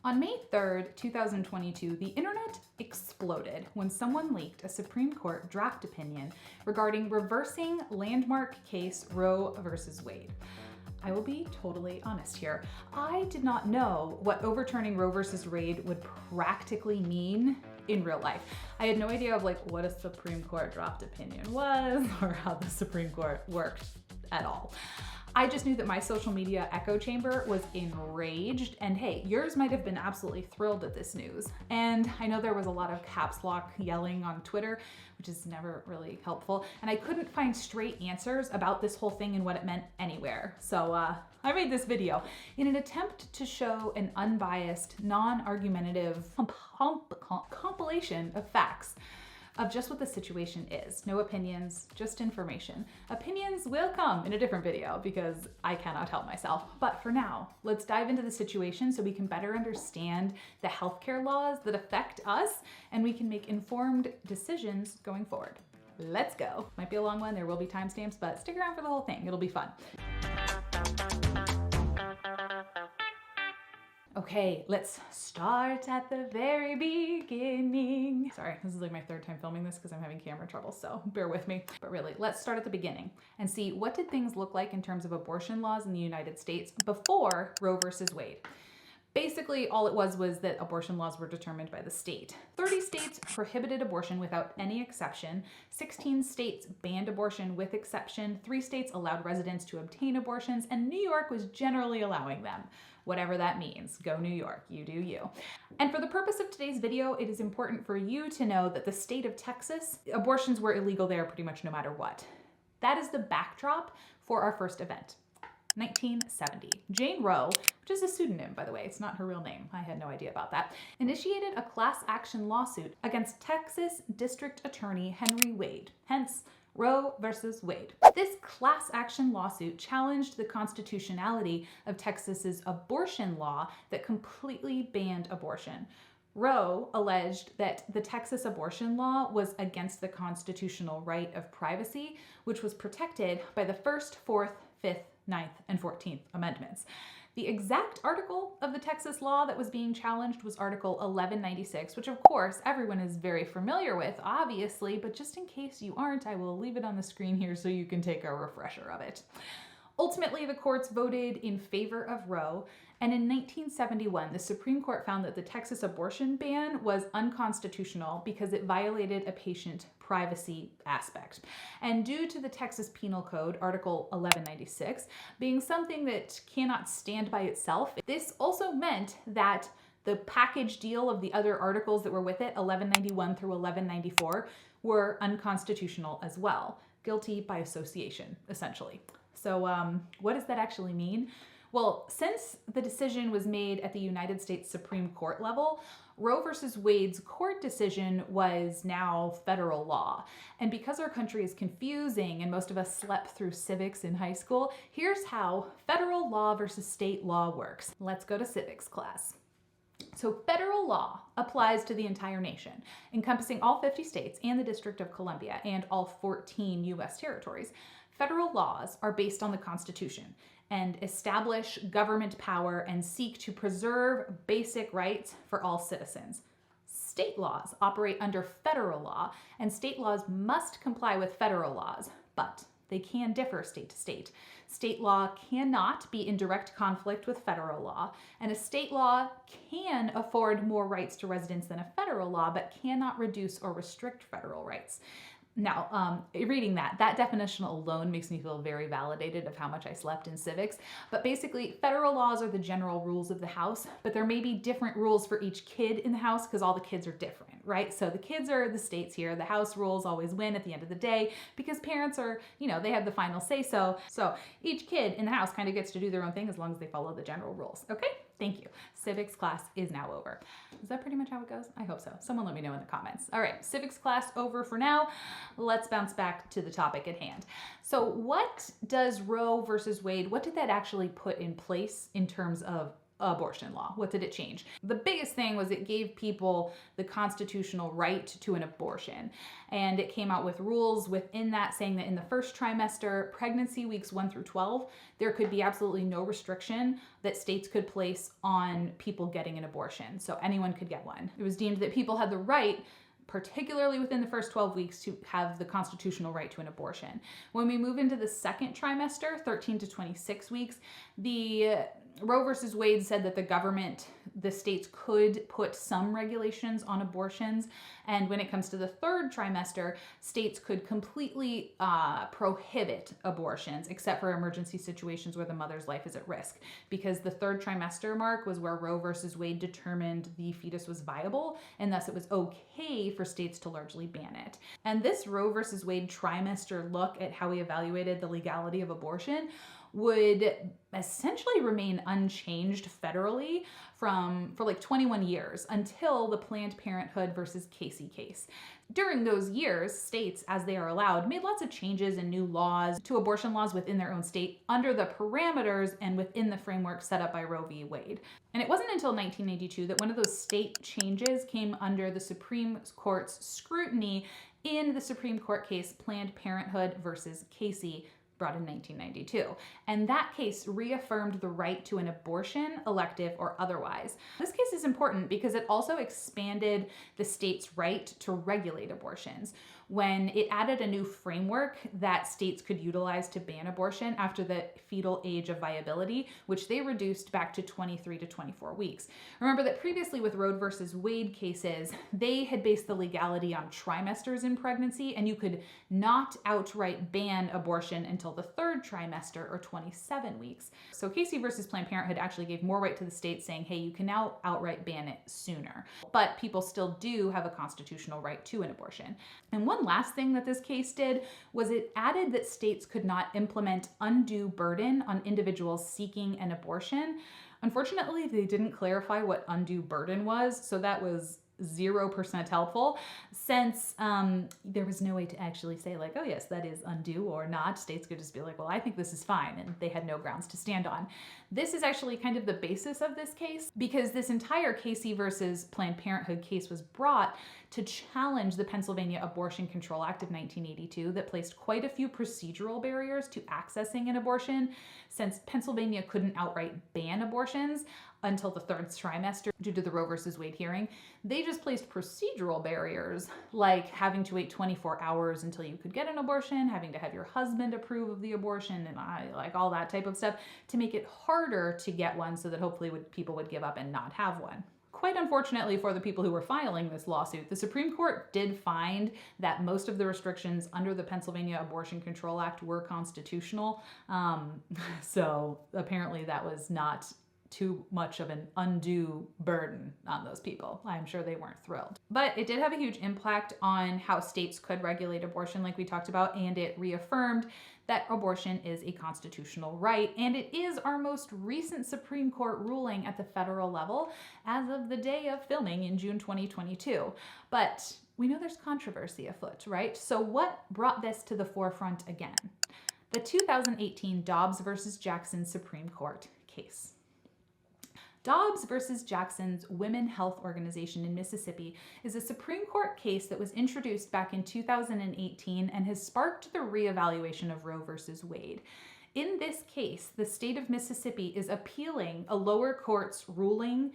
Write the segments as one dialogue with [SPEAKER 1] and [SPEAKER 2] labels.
[SPEAKER 1] On May 3rd, 2022, the internet exploded when someone leaked a Supreme Court draft opinion regarding reversing landmark case Roe v. Wade. I will be totally honest here. I did not know what overturning Roe v. Wade would practically mean in real life. I had no idea of what a Supreme Court draft opinion was or how the Supreme Court worked at all. I just knew that my social media echo chamber was enraged, and hey, yours might have been absolutely thrilled at this news. And I know there was a lot of caps lock yelling on Twitter, which is never really helpful, and I couldn't find straight answers about this whole thing and what it meant anywhere. So I made this video in an attempt to show an unbiased, non-argumentative compilation of facts of just what the situation is. No opinions, just information. Opinions will come in a different video because I cannot help myself. But for now, let's dive into the situation so we can better understand the healthcare laws that affect us and we can make informed decisions going forward. Let's go. Might be a long one, there will be timestamps, but stick around for the whole thing. It'll be fun. Okay, let's start at the very beginning. Sorry, this is my third time filming this because I'm having camera trouble, so bear with me. But really, let's start at the beginning and see what did things look like in terms of abortion laws in the United States before Roe versus Wade. Basically, all it was that abortion laws were determined by the state. 30 states prohibited abortion without any exception. 16 states banned abortion with exception. 3 states allowed residents to obtain abortions, and New York was generally allowing them. Whatever that means. Go New York, you do you. And for the purpose of today's video, it is important for you to know that the state of Texas, abortions were illegal there pretty much no matter what. That is the backdrop for our first event. 1970. Jane Roe, which is a pseudonym, by the way, it's not her real name, I had no idea about that, initiated a class action lawsuit against Texas District Attorney Henry Wade, hence Roe versus Wade. This class action lawsuit challenged the constitutionality of Texas's abortion law that completely banned abortion. Roe alleged that the Texas abortion law was against the constitutional right of privacy, which was protected by the 1st, 4th, 5th, 9th, and 14th Amendments. The exact article of the Texas law that was being challenged was Article 1196, which of course everyone is very familiar with, obviously, but just in case you aren't, I will leave it on the screen here so you can take a refresher of it. Ultimately, the courts voted in favor of Roe, and in 1971, the Supreme Court found that the Texas abortion ban was unconstitutional because it violated a patient privacy aspect. And due to the Texas Penal Code, Article 1196, being something that cannot stand by itself, this also meant that the package deal of the other articles that were with it, 1191 through 1194, were unconstitutional as well. Guilty by association, essentially. So what does that actually mean? Well, since the decision was made at the United States Supreme Court level, Roe versus Wade's court decision was now federal law. And because our country is confusing and most of us slept through civics in high school, here's how federal law versus state law works. Let's go to civics class. So federal law applies to the entire nation, encompassing all 50 states and the District of Columbia and all 14 U.S. territories. Federal laws are based on the Constitution and establish government power and seek to preserve basic rights for all citizens. State laws operate under federal law, and state laws must comply with federal laws, but they can differ state to state. State law cannot be in direct conflict with federal law, and a state law can afford more rights to residents than a federal law, but cannot reduce or restrict federal rights. Now, reading that definition alone makes me feel very validated of how much I slept in civics. But basically, federal laws are the general rules of the house, but there may be different rules for each kid in the house because all the kids are different, right? So the kids are the states here. The house rules always win at the end of the day because parents are, they have the final say so. So each kid in the house kind of gets to do their own thing as long as they follow the general rules, okay? Thank you. Civics class is now over. Is that pretty much how it goes? I hope so. Someone let me know in the comments. All right, civics class over for now. Let's bounce back to the topic at hand. So what does Roe versus Wade, what did that actually put in place in terms of abortion law? What did it change? The biggest thing was it gave people the constitutional right to an abortion. And it came out with rules within that saying that in the first trimester, pregnancy weeks 1 through 12, there could be absolutely no restriction that states could place on people getting an abortion. So anyone could get one. It was deemed that people had the right, particularly within the first 12 weeks, to have the constitutional right to an abortion. When we move into the second trimester, 13 to 26 weeks, the Roe versus Wade said that the states could put some regulations on abortions. And when it comes to the third trimester, states could completely prohibit abortions, except for emergency situations where the mother's life is at risk. Because the third trimester mark was where Roe versus Wade determined the fetus was viable, and thus it was okay for states to largely ban it. And this Roe versus Wade trimester look at how we evaluated the legality of abortion would essentially remain unchanged federally for like 21 years until the Planned Parenthood versus Casey case. During those years, states, as they are allowed, made lots of changes and new laws to abortion laws within their own state under the parameters and within the framework set up by Roe v. Wade. And it wasn't until 1992 that one of those state changes came under the Supreme Court's scrutiny in the Supreme Court case Planned Parenthood versus Casey, brought in 1992. And that case reaffirmed the right to an abortion, elective or otherwise. This case is important because it also expanded the state's right to regulate abortions when it added a new framework that states could utilize to ban abortion after the fetal age of viability, which they reduced back to 23 to 24 weeks. Remember that previously with Roe versus Wade cases, they had based the legality on trimesters in pregnancy, and you could not outright ban abortion until the third trimester or 27 weeks. So Casey versus Planned Parenthood actually gave more right to the state, saying, hey, you can now outright ban it sooner. But people still do have a constitutional right to an abortion. And one last thing that this case did was it added that states could not implement undue burden on individuals seeking an abortion. Unfortunately, they didn't clarify what undue burden was, so that was 0% helpful, since there was no way to actually say like, oh yes, that is undue or not. States could just be like, well, I think this is fine, and they had no grounds to stand on. This is actually kind of the basis of this case, because this entire Casey versus Planned Parenthood case was brought to challenge the Pennsylvania Abortion Control Act of 1982 that placed quite a few procedural barriers to accessing an abortion, since Pennsylvania couldn't outright ban abortions until the third trimester due to the Roe versus Wade hearing. They just placed procedural barriers like having to wait 24 hours until you could get an abortion, having to have your husband approve of the abortion, and like all that type of stuff to make it harder to get one, so that hopefully people would give up and not have one. Quite unfortunately for the people who were filing this lawsuit, the Supreme Court did find that most of the restrictions under the Pennsylvania Abortion Control Act were constitutional. So apparently that was not too much of an undue burden on those people. I'm sure they weren't thrilled. But it did have a huge impact on how states could regulate abortion, like we talked about, and it reaffirmed that abortion is a constitutional right, and it is our most recent Supreme Court ruling at the federal level as of the day of filming in June 2022. But we know there's controversy afoot, right? So what brought this to the forefront again? The 2018 Dobbs versus Jackson Supreme Court case. Dobbs versus Jackson's Women Health Organization in Mississippi is a Supreme Court case that was introduced back in 2018 and has sparked the reevaluation of Roe versus Wade. In this case, the state of Mississippi is appealing a lower court's ruling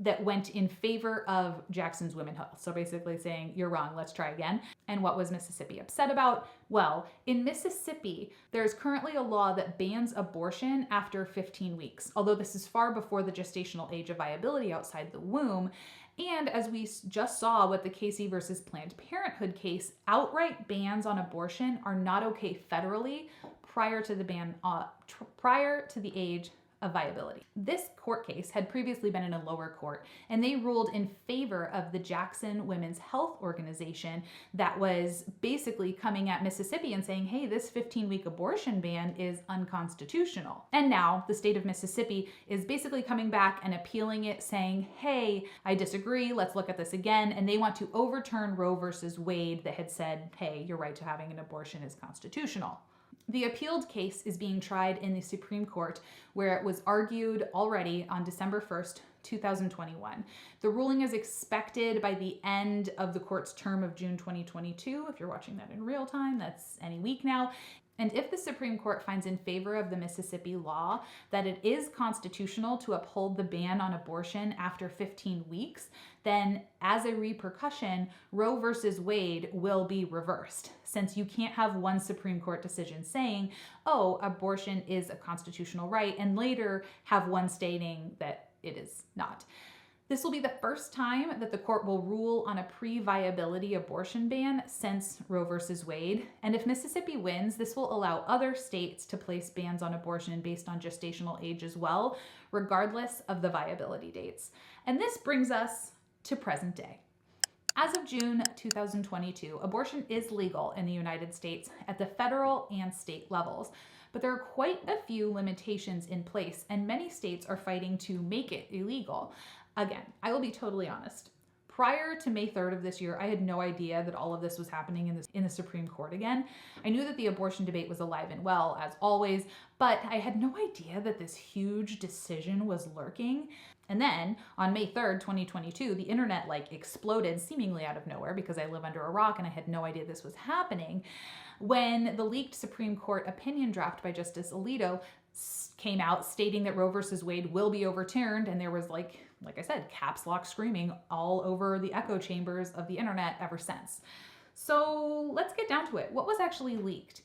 [SPEAKER 1] that went in favor of Jackson's Women Health. So basically saying, you're wrong, let's try again. And what was Mississippi upset about? Well, in Mississippi, there's currently a law that bans abortion after 15 weeks, although this is far before the gestational age of viability outside the womb. And as we just saw with the Casey versus Planned Parenthood case, outright bans on abortion are not okay federally prior to the age of viability. This court case had previously been in a lower court, and they ruled in favor of the Jackson Women's Health Organization that was basically coming at Mississippi and saying, hey, this 15-week abortion ban is unconstitutional. And now the state of Mississippi is basically coming back and appealing it, saying, hey, I disagree, let's look at this again. And they want to overturn Roe versus Wade that had said, hey, your right to having an abortion is constitutional. The appealed case is being tried in the Supreme Court, where it was argued already on December 1st, 2021. The ruling is expected by the end of the court's term of June 2022. If you're watching that in real time, that's any week now. And if the Supreme Court finds in favor of the Mississippi law that it is constitutional to uphold the ban on abortion after 15 weeks, then as a repercussion, Roe v. Wade will be reversed, since you can't have one Supreme Court decision saying, oh, abortion is a constitutional right, and later have one stating that it is not. This will be the first time that the court will rule on a pre-viability abortion ban since Roe v. Wade. And if Mississippi wins, this will allow other states to place bans on abortion based on gestational age as well, regardless of the viability dates. And this brings us to present day. As of June 2022, abortion is legal in the United States at the federal and state levels. But there are quite a few limitations in place, and many states are fighting to make it illegal. Again, I will be totally honest. Prior to May 3rd of this year, I had no idea that all of this was happening in the Supreme Court again. I knew that the abortion debate was alive and well, as always, but I had no idea that this huge decision was lurking. And then on May 3rd, 2022, the internet exploded seemingly out of nowhere because I live under a rock and I had no idea this was happening, when the leaked Supreme Court opinion draft by Justice Alito came out stating that Roe v. Wade will be overturned, and there was like I said, caps lock screaming all over the echo chambers of the internet ever since. So let's get down to it. What was actually leaked?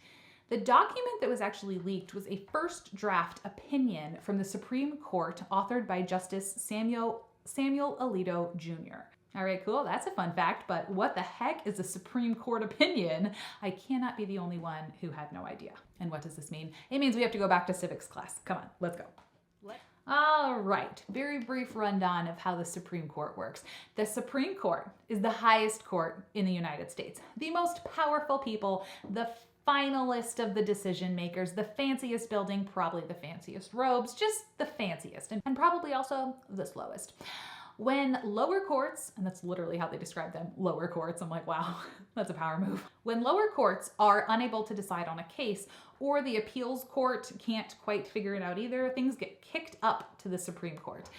[SPEAKER 1] The document that was actually leaked was a first draft opinion from the Supreme Court authored by Justice Samuel Alito Jr. All right, cool. That's a fun fact, but what the heck is a Supreme Court opinion? I cannot be the only one who had no idea. And what does this mean? It means we have to go back to civics class. Come on, let's go. All right, very brief rundown of how the Supreme Court works. The Supreme Court is the highest court in the United States. The most powerful people, the finalist of the decision makers, the fanciest building, probably the fanciest robes, just the fanciest, and probably also the slowest. When lower courts, and that's literally how they describe them, lower courts, I'm like, wow, that's a power move. When lower courts are unable to decide on a case, or the appeals court can't quite figure it out either, things get kicked up to the Supreme Court.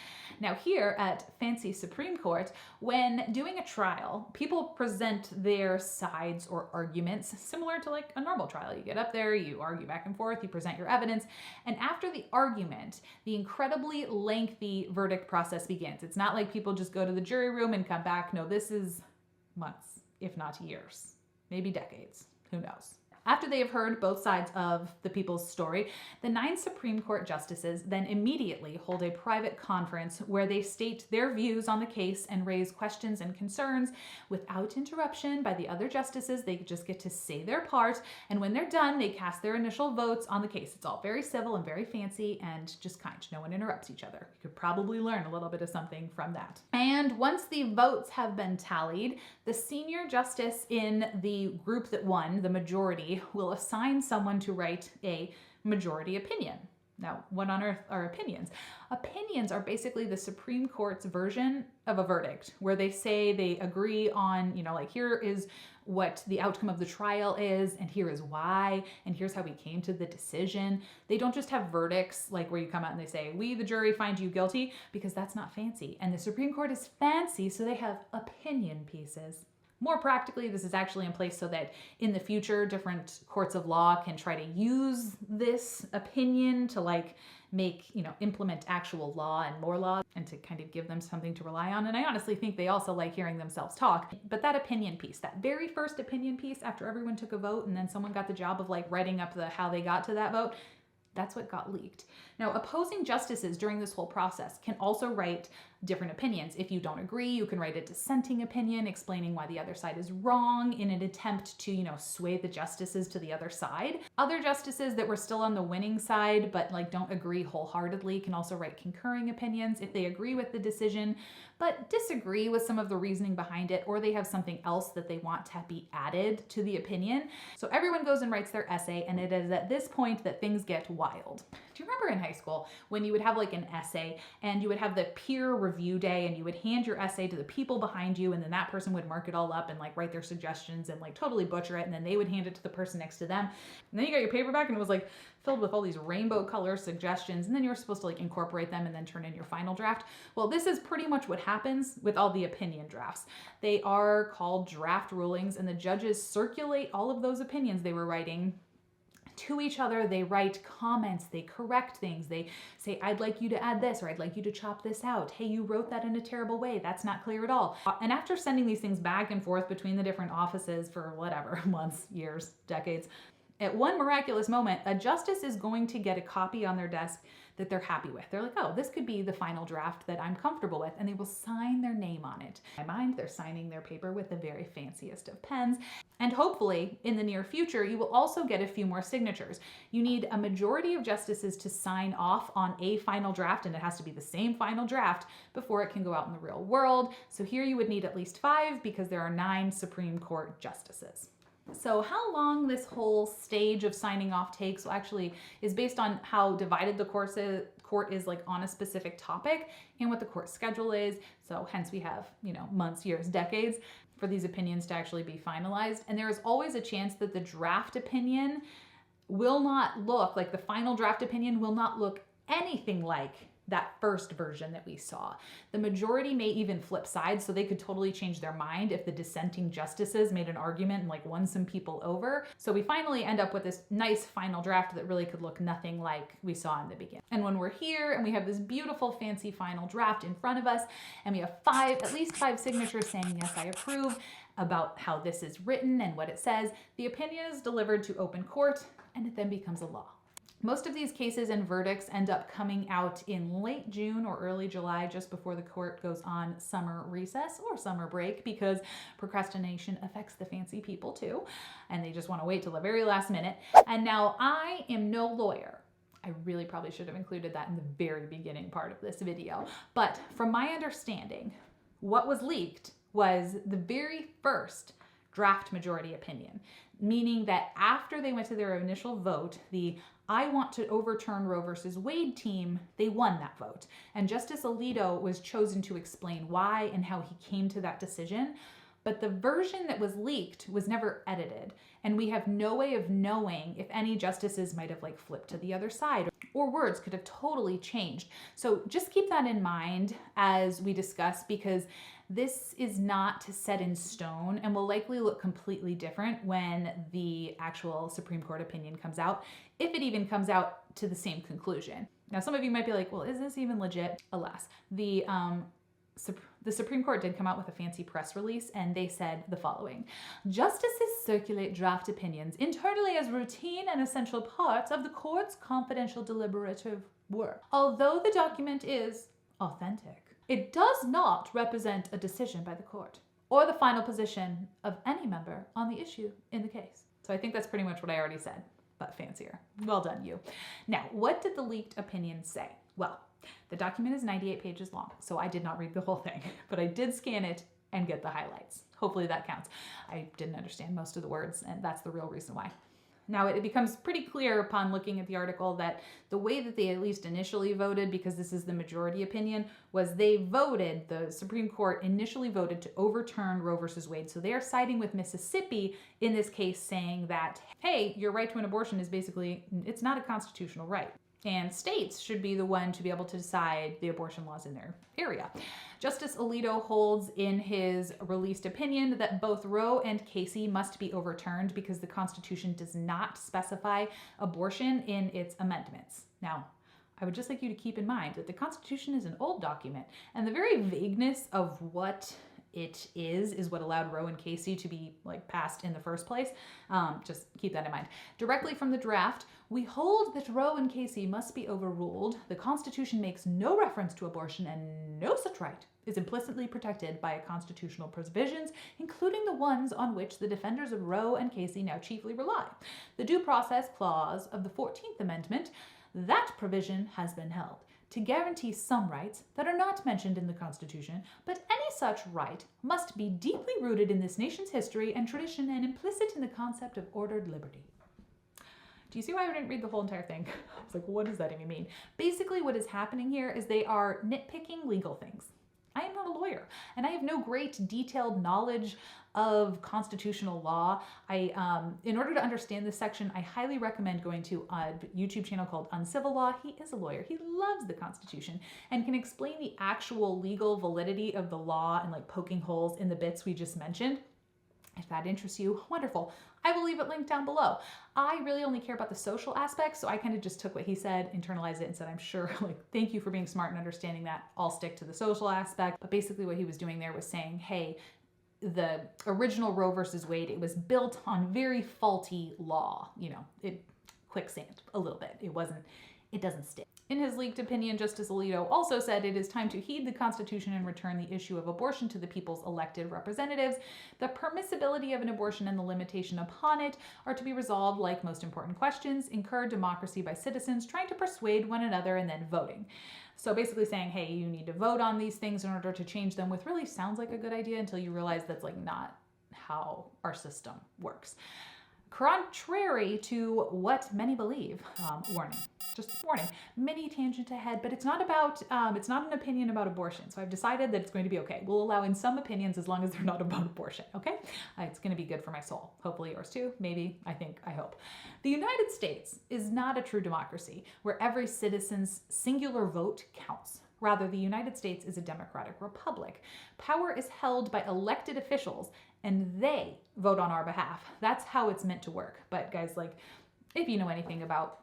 [SPEAKER 1] Now here at Fancy Supreme Court, when doing a trial, people present their sides or arguments similar to a normal trial. You get up there, you argue back and forth, you present your evidence, and after the argument, the incredibly lengthy verdict process begins. It's not like people just go to the jury room and come back. No, this is months, if not years, maybe decades, who knows. After they have heard both sides of the people's story, the 9 Supreme Court justices then immediately hold a private conference where they state their views on the case and raise questions and concerns without interruption by the other justices. They just get to say their part, and when they're done, they cast their initial votes on the case. It's all very civil and very fancy and just kind. No one interrupts each other. You could probably learn a little bit of something from that. And once the votes have been tallied, the senior justice in the group that won, the majority, will assign someone to write a majority opinion. Now, what on earth are opinions? Opinions are basically the Supreme Court's version of a verdict, where they say they agree on, here is what the outcome of the trial is, and here is why, and here's how we came to the decision. They don't just have verdicts where you come out and they say, we, the jury, find you guilty, because that's not fancy. And the Supreme Court is fancy, so they have opinion pieces. More practically, this is actually in place so that in the future, different courts of law can try to use this opinion to implement actual law and more law, and to kind of give them something to rely on. And I honestly think they also like hearing themselves talk. But that opinion piece, that very first opinion piece after everyone took a vote and then someone got the job of writing up how they got to that vote, that's what got leaked. Now, opposing justices during this whole process can also write different opinions. If you don't agree, you can write a dissenting opinion explaining why the other side is wrong in an attempt to, sway the justices to the other side. Other justices that were still on the winning side but don't agree wholeheartedly can also write concurring opinions if they agree with the decision but disagree with some of the reasoning behind it, or they have something else that they want to be added to the opinion. So everyone goes and writes their essay, and it is at this point that things get wild. Do you remember in high school when you would have an essay and you would have the peer review review day, and you would hand your essay to the people behind you, and then that person would mark it all up and like write their suggestions and like totally butcher it, and then they would hand it to the person next to them. And then you got your paper back and it was like filled with all these rainbow color suggestions, and then you were supposed to like incorporate them and then turn in your final draft. Well, this is pretty much what happens with all the opinion drafts. They are called draft rulings, and the judges circulate all of those opinions they were writing to each other. They write comments, they correct things, they say, I'd like you to add this, or I'd like you to chop this out. Hey, you wrote that in a terrible way. That's not clear at all. And after sending these things back and forth between the different offices for whatever, months, years, decades, at one miraculous moment, a justice is going to get a copy on their desk that they're happy with. They're like, oh, this could be the final draft that I'm comfortable with, and they will sign their name on it. In my mind, they're signing their paper with the very fanciest of pens. And hopefully, in the near future, you will also get a few more signatures. You need a majority of justices to sign off on a final draft, and it has to be the same final draft before it can go out in the real world. So here you would need at least 5 because there are 9 Supreme Court justices. So how long this whole stage of signing off takes actually is based on how divided the court is like on a specific topic and what the court schedule is. So hence we have, months, years, decades for these opinions to actually be finalized. And there is always a chance that the draft opinion will not look like the final draft opinion will not look anything like that first version that we saw. The majority may even flip sides, so they could totally change their mind if the dissenting justices made an argument and like won some people over. So we finally end up with this nice final draft that really could look nothing like we saw in the beginning. And when we're here and we have this beautiful fancy final draft in front of us, and we have at least 5 signatures saying, yes, I approve, about how this is written and what it says, the opinion is delivered to open court, and it then becomes a law. Most of these cases and verdicts end up coming out in late June or early July, just before the court goes on summer recess or summer break, because procrastination affects the fancy people too, and they just want to wait till the very last minute. And now I am no lawyer. I really probably should have included that in the very beginning part of this video. But from my understanding, what was leaked was the very first draft majority opinion, meaning that after they went to their initial vote, the I want to overturn Roe v. Wade team, they won that vote. And Justice Alito was chosen to explain why and how he came to that decision. But the version that was leaked was never edited. And we have no way of knowing if any justices might have like flipped to the other side, or words could have totally changed. So just keep that in mind as we discuss, because this is not set in stone and will likely look completely different when the actual Supreme Court opinion comes out, if it even comes out to the same conclusion. Now, some of you might be like, well, is this even legit? Alas, the Supreme Court did come out with a fancy press release, and they said the following: justices circulate draft opinions internally as routine and essential parts of the court's confidential deliberative work. Although the document is authentic, it does not represent a decision by the court or the final position of any member on the issue in the case. So I think that's pretty much what I already said, but fancier. Well done, you. Now, what did the leaked opinion say? Well, the document is 98 pages long, so I did not read the whole thing, but I did scan it and get the highlights. Hopefully that counts. I didn't understand most of the words, and that's the real reason why. Now, it becomes pretty clear upon looking at the article that the way that they at least initially voted, because this is the majority opinion, was the Supreme Court initially voted to overturn Roe v. Wade. So they are siding with Mississippi in this case, saying that, hey, your right to an abortion is basically, it's not a constitutional right. And states should be the one to be able to decide the abortion laws in their area. Justice Alito holds in his released opinion that both Roe and Casey must be overturned because the Constitution does not specify abortion in its amendments. Now, I would just like you to keep in mind that the Constitution is an old document, and the very vagueness of what it is what allowed Roe and Casey to be passed in the first place. Just keep that in mind. Directly from the draft, we hold that Roe and Casey must be overruled. The Constitution makes no reference to abortion, and no such right is implicitly protected by constitutional provisions, including the ones on which the defenders of Roe and Casey now chiefly rely. The Due Process Clause of the 14th Amendment, that provision has been held to guarantee some rights that are not mentioned in the Constitution, but any such right must be deeply rooted in this nation's history and tradition and implicit in the concept of ordered liberty. Do you see why I didn't read the whole entire thing? I was like, what does that even mean? Basically, what is happening here is they are nitpicking legal things. I am not a lawyer, and I have no great detailed knowledge of constitutional law. In order to understand this section, I highly recommend going to a YouTube channel called Uncivil Law. He is a lawyer. He loves the Constitution and can explain the actual legal validity of the law and like poking holes in the bits we just mentioned. If that interests you, wonderful. I will leave it linked down below. I really only care about the social aspects, so I kind of just took what he said, internalized it, and said, I'm sure, like, thank you for being smart and understanding that. I'll stick to the social aspect. But basically what he was doing there was saying, hey, the original Roe versus Wade, it was built on very faulty law. You know, it quicksand a little bit. It doesn't stick. In his leaked opinion, Justice Alito also said it is time to heed the Constitution and return the issue of abortion to the people's elected representatives. The permissibility of an abortion and the limitation upon it are to be resolved like most important questions, incur democracy by citizens trying to persuade one another and then voting. So basically saying, hey, you need to vote on these things in order to change them, which really sounds like a good idea until you realize that's like not how our system works. Contrary to what many believe, warning, mini tangent ahead, but it's not about, it's not an opinion about abortion. So I've decided that it's going to be okay. We'll allow in some opinions as long as they're not about abortion, okay? It's going to be good for my soul. Hopefully yours too, maybe, I think, I hope. The United States is not a true democracy where every citizen's singular vote counts. Rather, the United States is a democratic republic. Power is held by elected officials and they vote on our behalf. That's how it's meant to work. But guys, like, if you know anything about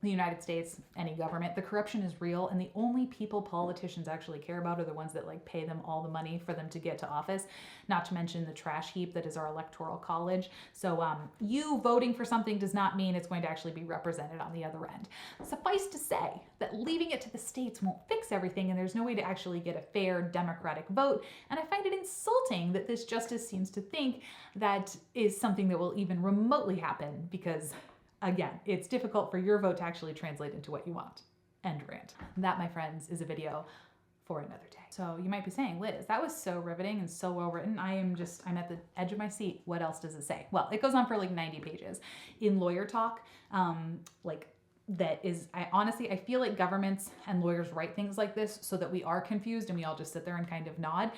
[SPEAKER 1] the United States, any government, the corruption is real, and the only people politicians actually care about are the ones that like pay them all the money for them to get to office, not to mention the trash heap that is our electoral college. So you voting for something does not mean it's going to actually be represented on the other end. Suffice to say that leaving it to the states won't fix everything, and there's no way to actually get a fair democratic vote, and I find it insulting that this justice seems to think that is something that will even remotely happen, because again, it's difficult for your vote to actually translate into what you want. End rant. That, my friends, is a video for another day. So you might be saying, Liz, that was so riveting and so well written. I'm at the edge of my seat. What else does it say? Well, it goes on for like 90 pages. In lawyer talk, I feel like governments and lawyers write things like this so that we are confused and we all just sit there and kind of nod.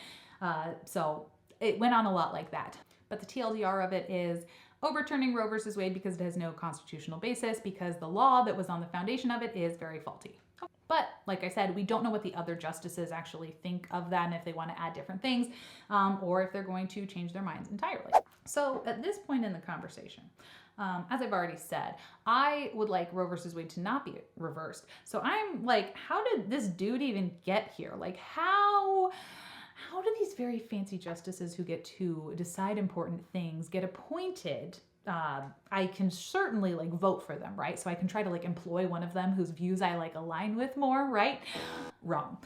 [SPEAKER 1] So it went on a lot like that. But the TLDR of it is overturning Roe versus Wade because it has no constitutional basis, because the law that was on the foundation of it is very faulty. But like I said, we don't know what the other justices actually think of that and if they want to add different things or if they're going to change their minds entirely. So at this point in the conversation, as I've already said, I would like Roe versus Wade to not be reversed. So I'm like, how did this dude even get here? Like, how do these very fancy justices who get to decide important things get appointed? I can certainly like vote for them, right? So I can try to like employ one of them whose views I like align with more, right? Wrong.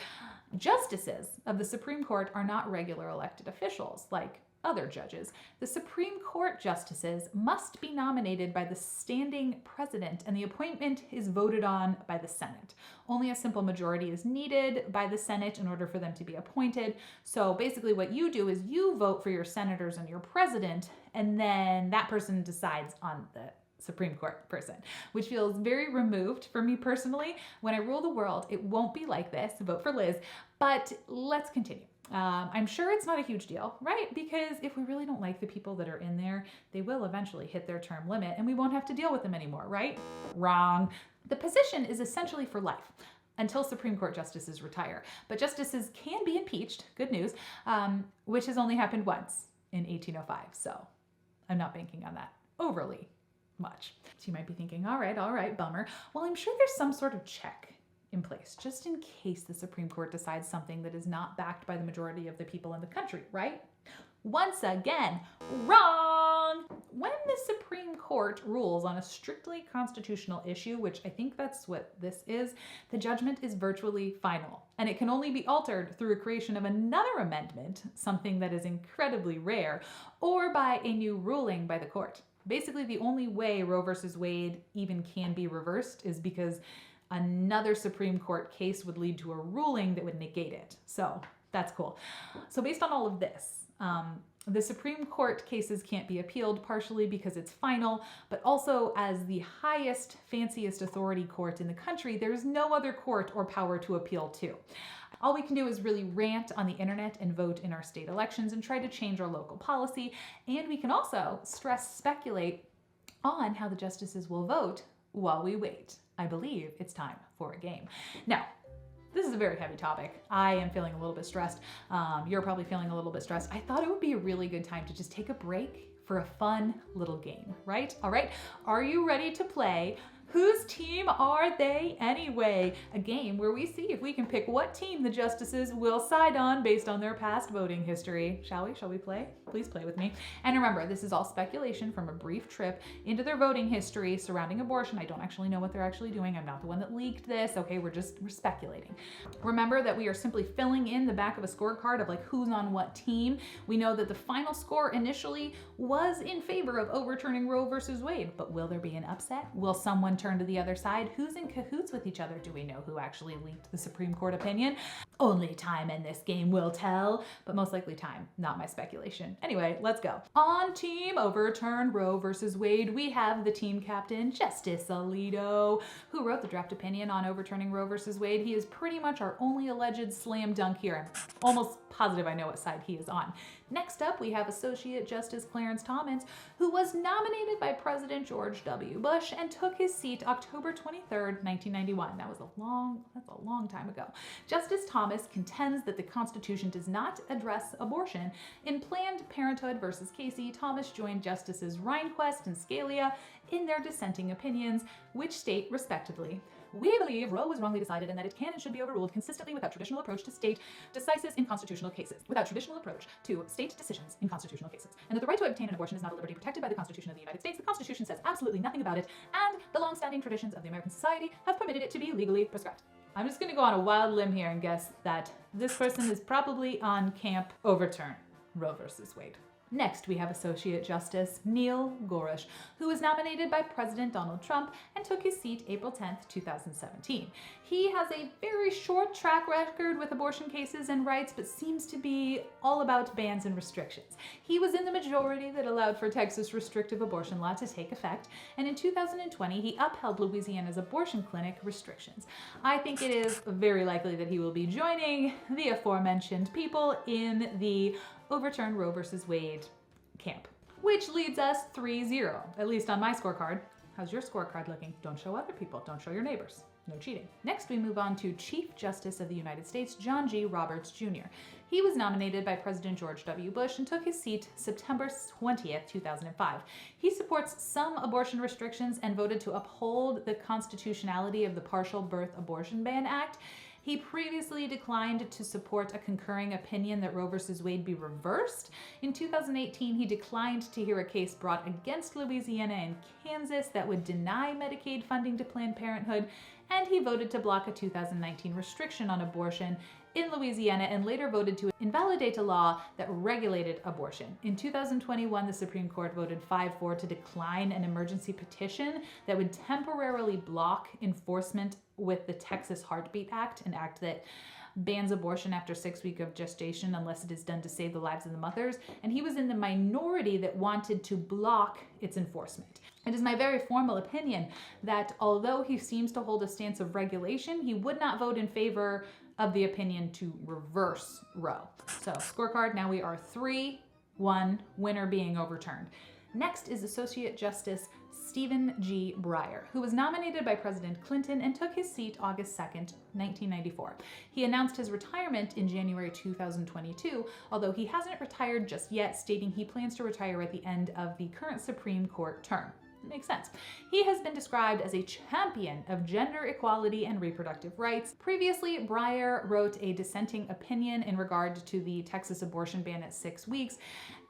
[SPEAKER 1] Justices of the Supreme Court are not regular elected officials like other judges. The Supreme Court justices must be nominated by the standing president, and the appointment is voted on by the Senate. Only a simple majority is needed by the Senate in order for them to be appointed. So basically what you do is you vote for your senators and your president, and then that person decides on the Supreme Court person, which feels very removed for me personally. When I rule the world, it won't be like this. Vote for Liz. But let's continue. I'm sure it's not a huge deal, right? Because if we really don't like the people that are in there, they will eventually hit their term limit and we won't have to deal with them anymore, right? Wrong. The position is essentially for life until Supreme Court justices retire. But justices can be impeached, good news, which has only happened once in 1805. So I'm not banking on that overly much. So you might be thinking, all right, bummer. Well, I'm sure there's some sort of check in place, just in case the Supreme Court decides something that is not backed by the majority of the people in the country, right? Once again, wrong! When the Supreme Court rules on a strictly constitutional issue, which I think that's what this is, the judgment is virtually final, and it can only be altered through a creation of another amendment, something that is incredibly rare, or by a new ruling by the court. Basically, the only way Roe versus Wade even can be reversed is because another Supreme Court case would lead to a ruling that would negate it. So that's cool. So based on all of this, the Supreme Court cases can't be appealed, partially because it's final, but also as the highest, fanciest authority court in the country, there's no other court or power to appeal to. All we can do is really rant on the internet and vote in our state elections and try to change our local policy. And we can also speculate on how the justices will vote while we wait. I believe it's time for a game. Now, this is a very heavy topic. I am feeling a little bit stressed. You're probably feeling a little bit stressed. I thought it would be a really good time to just take a break for a fun little game, right? All right, are you ready to play Whose Team Are They Anyway? A game where we see if we can pick what team the justices will side on based on their past voting history. Shall we? Shall we play? Please play with me. And remember, this is all speculation from a brief trip into their voting history surrounding abortion. I don't actually know what they're actually doing. I'm not the one that leaked this. Okay, we're speculating. Remember that we are simply filling in the back of a scorecard of like who's on what team. We know that the final score initially was in favor of overturning Roe versus Wade, but will there be an upset? Will someone turn to the other side? Who's in cahoots with each other? Do we know who actually leaked the Supreme Court opinion? Only time in this game will tell, but most likely time, not my speculation. Anyway, let's go. On Team Overturned Roe versus Wade, we have the team captain, Justice Alito, who wrote the draft opinion on overturning Roe versus Wade. He is pretty much our only alleged slam dunk here. I'm almost positive I know what side he is on. Next up, we have Associate Justice Clarence Thomas, who was nominated by President George W. Bush and took his seat October 23rd, 1991. That's a long time ago. Justice Thomas contends that the Constitution does not address abortion. In Planned Parenthood versus Casey, Thomas joined Justices Rehnquist and Scalia in their dissenting opinions, which state respectively, "We believe Roe was wrongly decided and that it can and should be overruled consistently with our traditional approach to state decisions in constitutional cases, and that the right to obtain an abortion is not a liberty protected by the Constitution of the United States. The Constitution says absolutely nothing about it, and the long-standing traditions of the American society have permitted it to be legally prescribed." I'm just gonna go on a wild limb here and guess that this person is probably on camp overturn Roe versus Wade. Next, we have Associate Justice Neil Gorsuch, who was nominated by President Donald Trump and took his seat April 10th, 2017. He has a very short track record with abortion cases and rights, but seems to be all about bans and restrictions. He was in the majority that allowed for Texas' restrictive abortion law to take effect, and in 2020, he upheld Louisiana's abortion clinic restrictions. I think it is very likely that he will be joining the aforementioned people in the overturn Roe versus Wade camp, which leads us 3-0, at least on my scorecard. How's your scorecard looking? Don't show other people, don't show your neighbors. No cheating. Next, we move on to Chief Justice of the United States, John G. Roberts Jr. He was nominated by President George W. Bush and took his seat September 20th, 2005. He supports some abortion restrictions and voted to uphold the constitutionality of the Partial Birth Abortion Ban Act. He previously declined to support a concurring opinion that Roe v. Wade be reversed. In 2018, he declined to hear a case brought against Louisiana and Kansas that would deny Medicaid funding to Planned Parenthood, and he voted to block a 2019 restriction on abortion in Louisiana and later voted to invalidate a law that regulated abortion. In 2021, the Supreme Court voted 5-4 to decline an emergency petition that would temporarily block enforcement with the Texas Heartbeat Act, an act that bans abortion after 6 weeks of gestation unless it is done to save the lives of the mothers, and he was in the minority that wanted to block its enforcement. It is my very formal opinion that although he seems to hold a stance of regulation, he would not vote in favor of the opinion to reverse Roe. So scorecard, now we are 3-1, winner being overturned. Next is Associate Justice Stephen G. Breyer, who was nominated by President Clinton and took his seat August 2nd, 1994. He announced his retirement in January 2022, although he hasn't retired just yet, stating he plans to retire at the end of the current Supreme Court term. It makes sense. He has been described as a champion of gender equality and reproductive rights. Previously, Breyer wrote a dissenting opinion in regard to the Texas abortion ban at 6 weeks,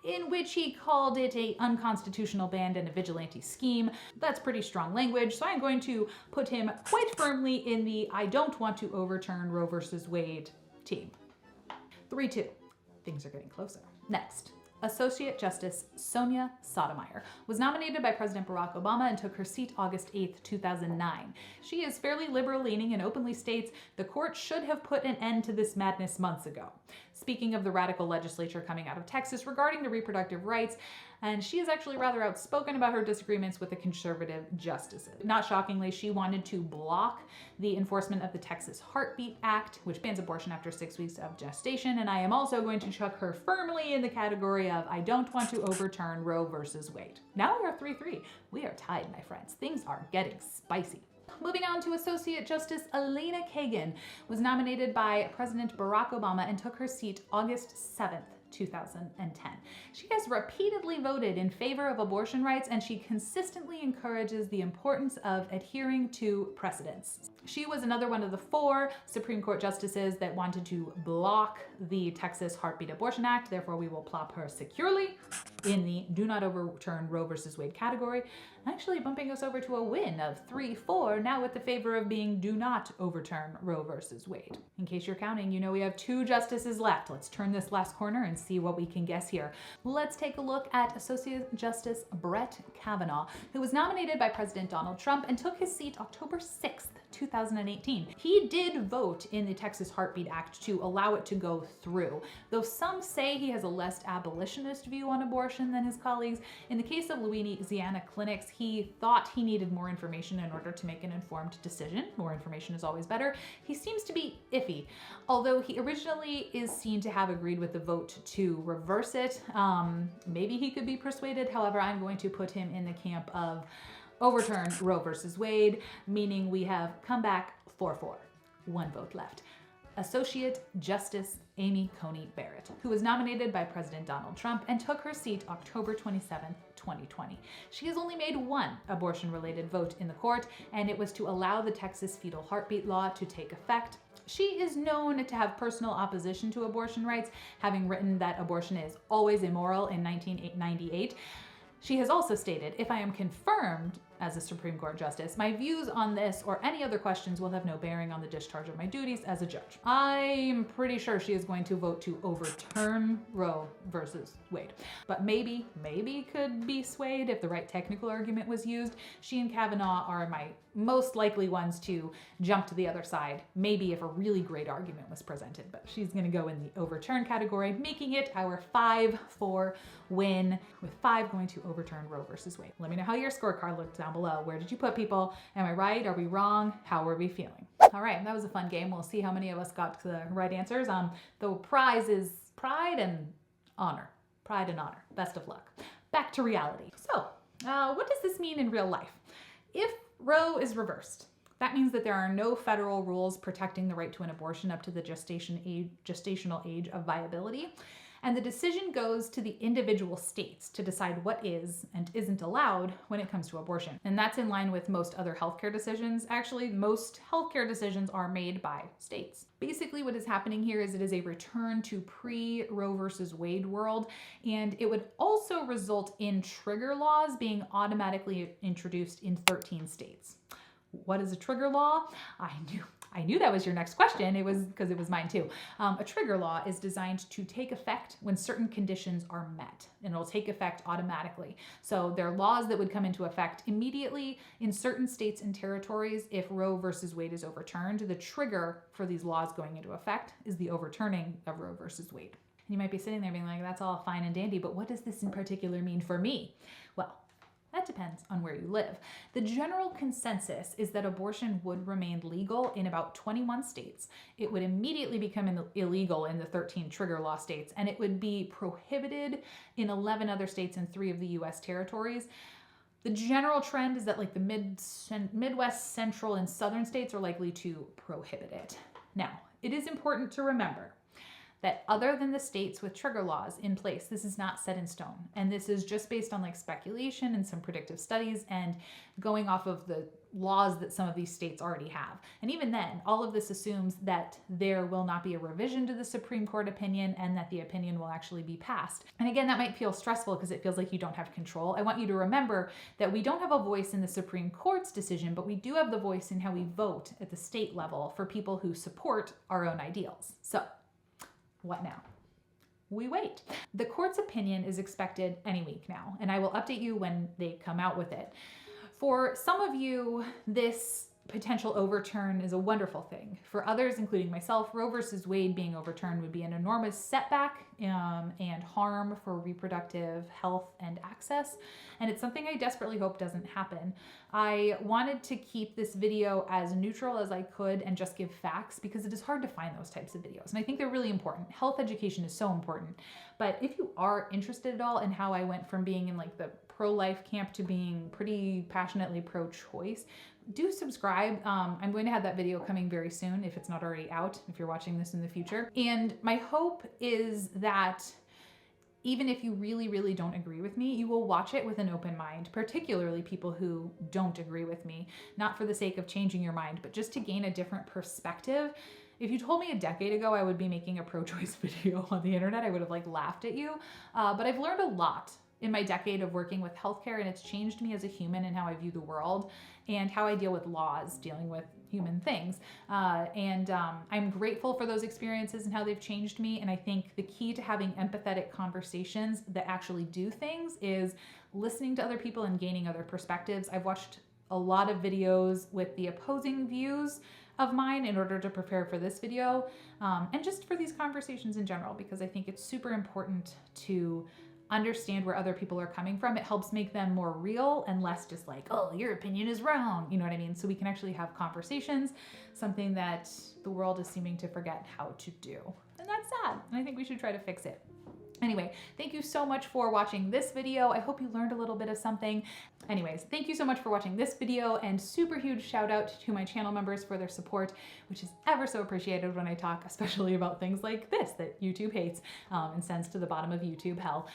[SPEAKER 1] in which he called it an unconstitutional ban and a vigilante scheme. That's pretty strong language, so I'm going to put him quite firmly in the I don't want to overturn Roe versus Wade team. 3-2. Things are getting closer. Next. Associate Justice Sonia Sotomayor was nominated by President Barack Obama and took her seat August 8th, 2009. She is fairly liberal-leaning and openly states the court should have put an end to this madness months ago. speaking of the radical legislature coming out of Texas regarding the reproductive rights, and she is actually rather outspoken about her disagreements with the conservative justices. Not shockingly, she wanted to block the enforcement of the Texas Heartbeat Act, which bans abortion after 6 weeks of gestation, and I am also going to chuck her firmly in the category of I don't want to overturn Roe versus Wade. Now we are 3-3. We are tied, my friends. Things are getting spicy. Moving on to Associate Justice Elena Kagan was nominated by President Barack Obama and took her seat August 7th. 2010. She has repeatedly voted in favor of abortion rights, and she consistently encourages the importance of adhering to precedents. She was another one of the 4 Supreme Court justices that wanted to block the Texas Heartbeat Abortion Act. Therefore, we will plop her securely in the do not overturn Roe versus Wade category, actually bumping us over to a win of 3-4, now with the favor of being do not overturn Roe versus Wade. In case you're counting, you know we have 2 justices left. Let's turn this last corner and see what we can guess here. Let's take a look at Associate Justice Brett Kavanaugh, who was nominated by President Donald Trump and took his seat October 6th, 2018. He did vote in the Texas Heartbeat Act to allow it to go through, though some say he has a less abolitionist view on abortion than his colleagues. In the case of Louisiana clinics, he thought he needed more information in order to make an informed decision. More information is always better. He seems to be iffy, although he originally is seen to have agreed with the vote to reverse it. Maybe he could be persuaded. However, I'm going to put him in the camp of overturn Roe versus Wade, meaning we have come back 4-4. 1 vote left. Associate Justice Amy Coney Barrett, who was nominated by President Donald Trump and took her seat October 27th, 2020. She has only made 1 abortion-related vote in the court, and it was to allow the Texas fetal heartbeat law to take effect. She is known to have personal opposition to abortion rights, having written that abortion is always immoral in 1998. She has also stated, if I am confirmed as a Supreme Court justice, my views on this or any other questions will have no bearing on the discharge of my duties as a judge. I'm pretty sure she is going to vote to overturn Roe versus Wade, but maybe could be swayed if the right technical argument was used. She and Kavanaugh are my most likely ones to jump to the other side, maybe if a really great argument was presented, but she's going to go in the overturn category, making it our 5-4 win, with 5 going to overturn Roe versus Wade. Let me know how your scorecard looked down below. Where did you put people? Am I right? Are we wrong? How are we feeling? All right, that was a fun game. We'll see how many of us got the right answers. The prize is pride and honor. Pride and honor. Best of luck. Back to reality. So, what does this mean in real life? If Roe is reversed, that means that there are no federal rules protecting the right to an abortion up to the gestational age of viability. And the decision goes to the individual states to decide what is and isn't allowed when it comes to abortion. And that's in line with most other healthcare decisions. Actually, most healthcare decisions are made by states. Basically, what is happening here is it is a return to pre-Roe versus Wade world, and it would also result in trigger laws being automatically introduced in 13 states. What is a trigger law? I knew that was your next question. It was because it was mine too. A trigger law is designed to take effect when certain conditions are met, and it'll take effect automatically. So there are laws that would come into effect immediately in certain states and territories if Roe versus Wade is overturned. The trigger for these laws going into effect is the overturning of Roe versus Wade. And you might be sitting there being like, that's all fine and dandy, but what does this in particular mean for me? Well, that depends on where you live. The general consensus is that abortion would remain legal in about 21 states. It would immediately become illegal in the 13 trigger law states, and it would be prohibited in 11 other states and 3 of the US territories. The general trend is that like the Midwest, Central, and Southern states are likely to prohibit it. Now, it is important to remember that other than the states with trigger laws in place, this is not set in stone. And this is just based on like speculation and some predictive studies and going off of the laws that some of these states already have. And even then, all of this assumes that there will not be a revision to the Supreme Court opinion and that the opinion will actually be passed. And again, that might feel stressful because it feels like you don't have control. I want you to remember that we don't have a voice in the Supreme Court's decision, but we do have the voice in how we vote at the state level for people who support our own ideals. So, what now? We wait. The court's opinion is expected any week now, and I will update you when they come out with it. For some of you, this potential overturn is a wonderful thing. For others, including myself, Roe versus Wade being overturned would be an enormous setback and harm for reproductive health and access. And it's something I desperately hope doesn't happen. I wanted to keep this video as neutral as I could and just give facts, because it is hard to find those types of videos. And I think they're really important. Health education is so important. But if you are interested at all in how I went from being in like the pro-life camp to being pretty passionately pro-choice, do subscribe. I'm going to have that video coming very soon if it's not already out, if you're watching this in the future. And my hope is that even if you really, really don't agree with me, you will watch it with an open mind, particularly people who don't agree with me, not for the sake of changing your mind, but just to gain a different perspective. If you told me a decade ago I would be making a pro-choice video on the internet, I would have like laughed at you. But I've learned a lot in my decade of working with healthcare, and it's changed me as a human and how I view the world and how I deal with laws, dealing with human things. I'm grateful for those experiences and how they've changed me. And I think the key to having empathetic conversations that actually do things is listening to other people and gaining other perspectives. I've watched a lot of videos with the opposing views of mine in order to prepare for this video, and just for these conversations in general, because I think it's super important to understand where other people are coming from. It helps make them more real and less just like, oh, your opinion is wrong. You know what I mean? So we can actually have conversations, something that the world is seeming to forget how to do. And that's sad. And I think we should try to fix it. Anyway, thank you so much for watching this video. I hope you learned a little bit of something. Anyways, thank you so much for watching this video, and super huge shout out to my channel members for their support, which is ever so appreciated when I talk, especially about things like this that YouTube hates and sends to the bottom of YouTube hell.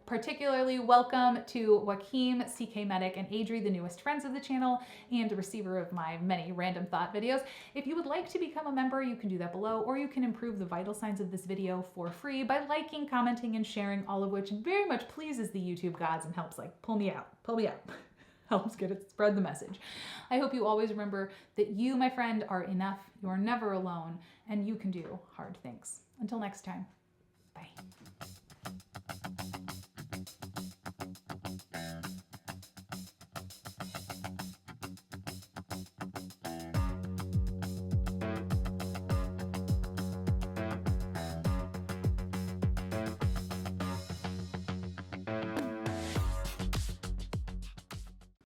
[SPEAKER 1] Particularly welcome to Joaquim, CK Medic, and Adri, the newest friends of the channel and receiver of my many random thought videos. If you would like to become a member, you can do that below, or you can improve the vital signs of this video for free by liking, commenting, and sharing, all of which very much pleases the YouTube gods and helps like pull me out, helps get it, spread the message. I hope you always remember that you, my friend, are enough. You are never alone, and you can do hard things. Until next time, bye.